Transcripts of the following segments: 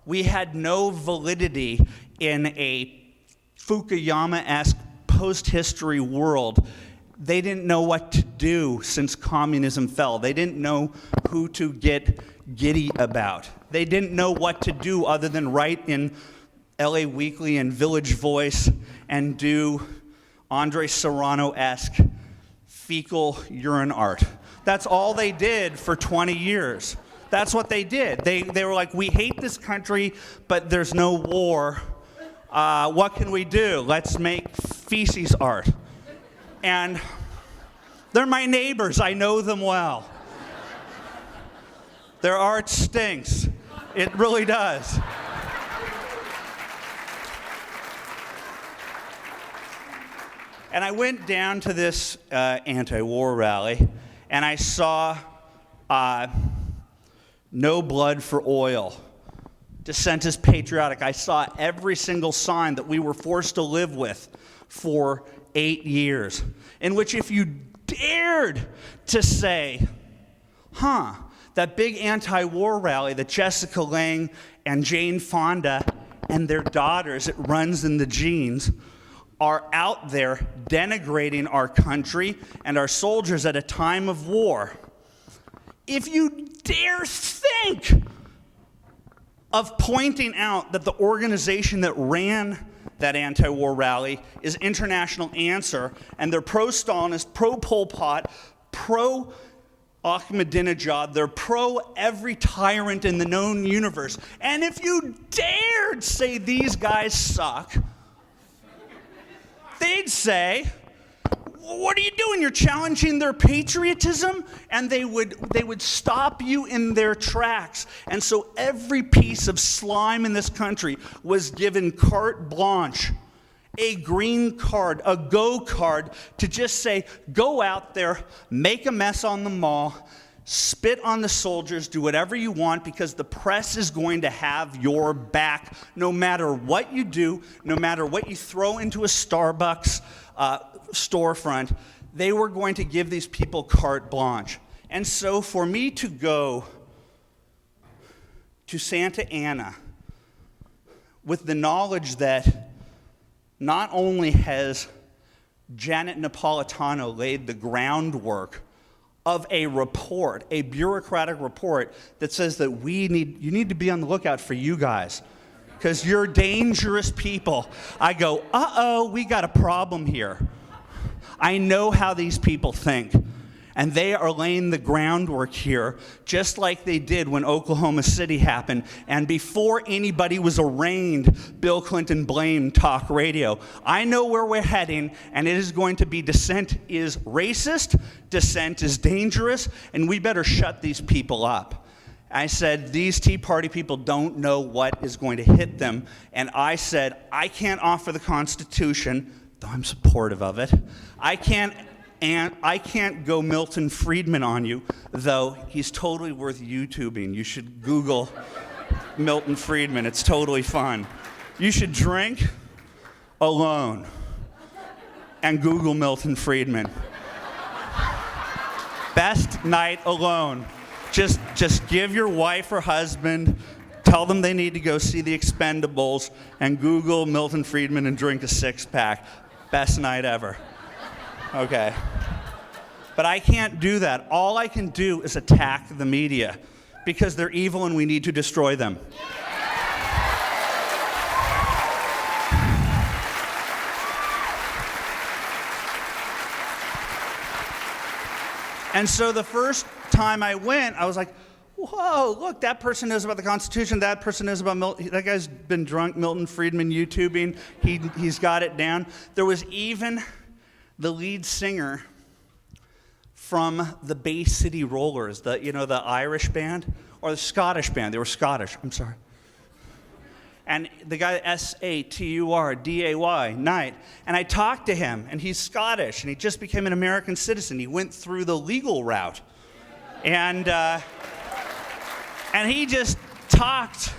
we had no validity in a Fukuyama-esque post-history world. They didn't know what to do since communism fell. They didn't know who to get giddy about. They didn't know what to do other than write in LA Weekly and Village Voice and do Andre Serrano-esque fecal urine art. That's all they did for 20 years. That's what they did. They were like, we hate this country, but there's no war. What can we do? Let's make feces art. And they're my neighbors. I know them well. Their art stinks. It really does. And I went down to this anti-war rally, and I saw no blood for oil. Dissent is patriotic. I saw every single sign that we were forced to live with for 8 years, in which if you dared to say, that big anti-war rally that Jessica Lange and Jane Fonda and their daughters, it runs in the genes, are out there denigrating our country and our soldiers at a time of war. If you dare think of pointing out that the organization that ran that anti-war rally is International Answer, and they're pro-Stalinist, pro-Pol Pot, pro-Ahmadinejad, they're pro-every tyrant in the known universe. And if you dared say these guys suck, they'd say, what are you doing? You're challenging their patriotism? And they would stop you in their tracks. And so every piece of slime in this country was given carte blanche, a green card, a go card, to just say, go out there, make a mess on the mall, spit on the soldiers, do whatever you want, because the press is going to have your back no matter what you do, no matter what you throw into a Starbucks storefront. They were going to give these people carte blanche. And so for me to go to Santa Ana with the knowledge that not only has Janet Napolitano laid the groundwork of a report, a bureaucratic report that says that you need to be on the lookout for you guys because you're dangerous people. I go, we got a problem here. I know how these people think, and they are laying the groundwork here just like they did when Oklahoma City happened. And before anybody was arraigned, Bill Clinton blamed talk radio. I know where we're heading, and it is going to be dissent is racist, dissent is dangerous, and we better shut these people up. I said, these Tea Party people don't know what is going to hit them. And I said, I can't offer the Constitution, though I'm supportive of it. I can't go Milton Friedman on you, though he's totally worth YouTubing. You should Google Milton Friedman. It's totally fun. You should drink alone and Google Milton Friedman. Best night alone. Just give your wife or husband, tell them they need to go see The Expendables, and Google Milton Friedman and drink a six-pack. Best night ever. Okay. But I can't do that. All I can do is attack the media because they're evil and we need to destroy them. And so the first time I went, I was like, whoa, look, that person knows about the Constitution, that person knows about Milton, that guy's been drunk, Milton Friedman YouTubing, he's got it down. There was even the lead singer from the Bay City Rollers, the Irish band, or the Scottish band, they were Scottish, I'm sorry. And the guy, Saturday, night, and I talked to him, and he's Scottish, and he just became an American citizen. He went through the legal route. And he just talked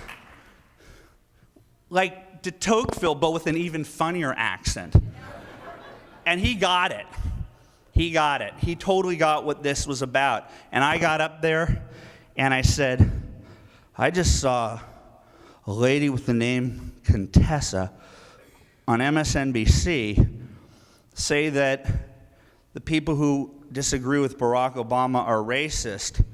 like de Tocqueville, but with an even funnier accent. And he got it. He got it. He totally got what this was about. And I got up there, and I said, I just saw a lady with the name Contessa on MSNBC say that the people who disagree with Barack Obama are racist,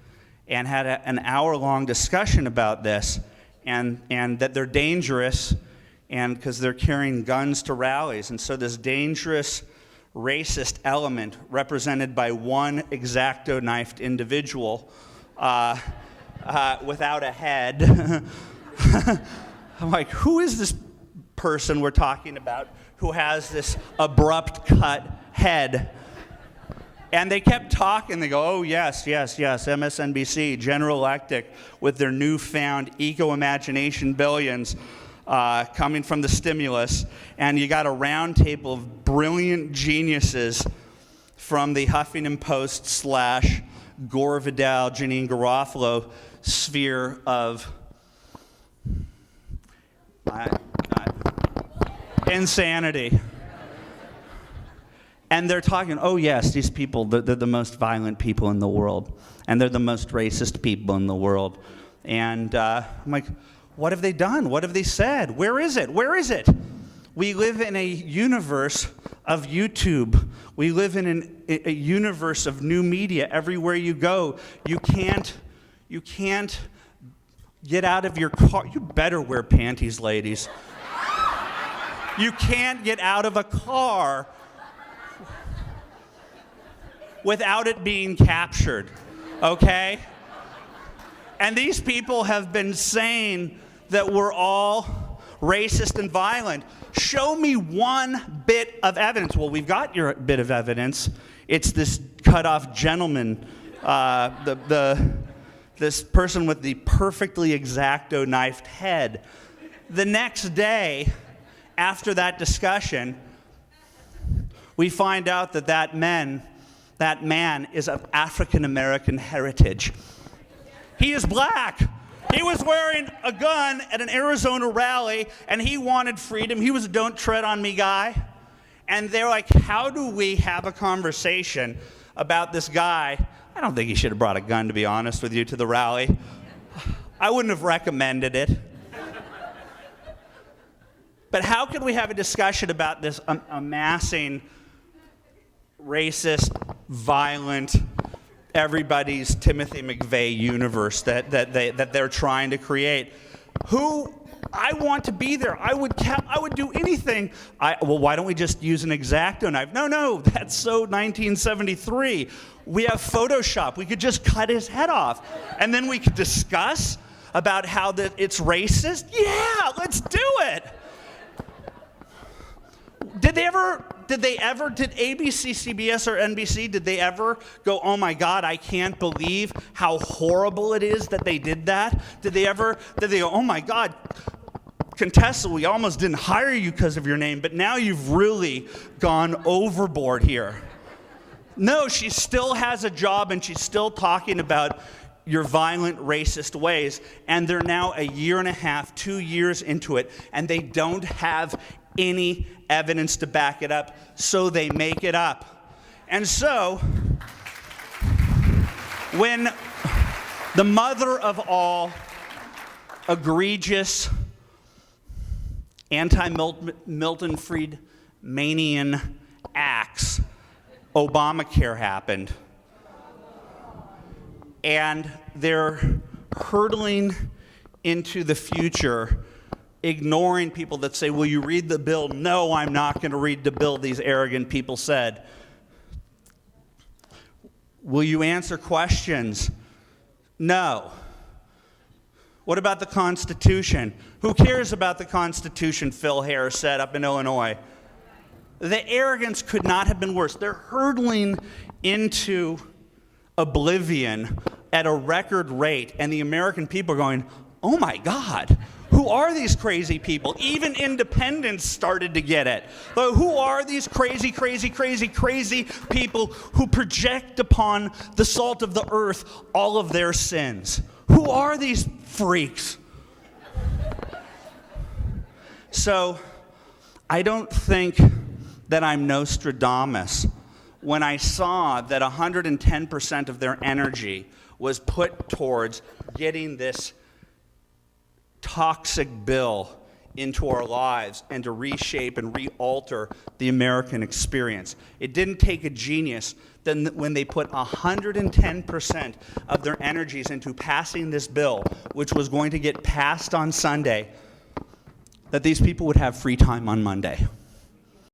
and had an hour-long discussion about this, and that they're dangerous, and because they're carrying guns to rallies. And so this dangerous racist element represented by one X-Acto-knifed individual without a head. I'm like, who is this person we're talking about who has this abrupt cut head? And they kept talking. They go, oh, yes, MSNBC, General Electric, with their newfound eco-imagination billions coming from the stimulus. And you got a round table of brilliant geniuses from the Huffington Post / Gore Vidal, Janine Garofalo sphere of insanity. And they're talking, oh yes, these people, they're the most violent people in the world. And they're the most racist people in the world. And I'm like, what have they done? What have they said? Where is it? Where is it? We live in a universe of YouTube. We live in a universe of new media. Everywhere you go, you can't get out of your car. You better wear panties, ladies. You can't get out of a car without it being captured, okay? And these people have been saying that we're all racist and violent. Show me one bit of evidence. Well, we've got your bit of evidence. It's this cut-off gentleman, this person with the perfectly X-Acto-knifed head. The next day, after that discussion, we find out that man is of African-American heritage. He is black. He was wearing a gun at an Arizona rally, and he wanted freedom. He was a don't tread on me guy. And they're like, how do we have a conversation about this guy? I don't think he should have brought a gun, to be honest with you, to the rally. I wouldn't have recommended it. But how can we have a discussion about this amassing racist, violent, everybody's Timothy McVeigh universe that they're trying to create? I want to be there. I would do anything. Well, why don't we just use an X-Acto knife? No, that's so 1973. We have Photoshop. We could just cut his head off, and then we could discuss about how it's racist. Yeah, let's do it. Did ABC, CBS, or NBC, did they ever go, oh my God, I can't believe how horrible it is that they did that? Did they go, oh my God, Contessa, we almost didn't hire you because of your name, but now you've really gone overboard here? No, she still has a job, and she's still talking about your violent, racist ways, and they're now 1.5, 2 years into it, and they don't have any evidence to back it up, so they make it up. And so, when the mother of all egregious anti-Milton Friedmanian acts, Obamacare happened, and they're hurtling into the future, ignoring people that say, will you read the bill? No, I'm not going to read the bill, these arrogant people said. Will you answer questions? No. What about the Constitution? Who cares about the Constitution, Phil Harris said up in Illinois. The arrogance could not have been worse. They're hurtling into oblivion at a record rate, and the American people are going, oh my God, who are these crazy people? Even independents started to get it. But who are these crazy people who project upon the salt of the earth all of their sins? Who are these freaks? So, I don't think that I'm Nostradamus when I saw that 110% of their energy was put towards getting this toxic bill into our lives and to reshape and re-alter the American experience. It didn't take a genius then when they put 110% of their energies into passing this bill, which was going to get passed on Sunday, that these people would have free time on Monday.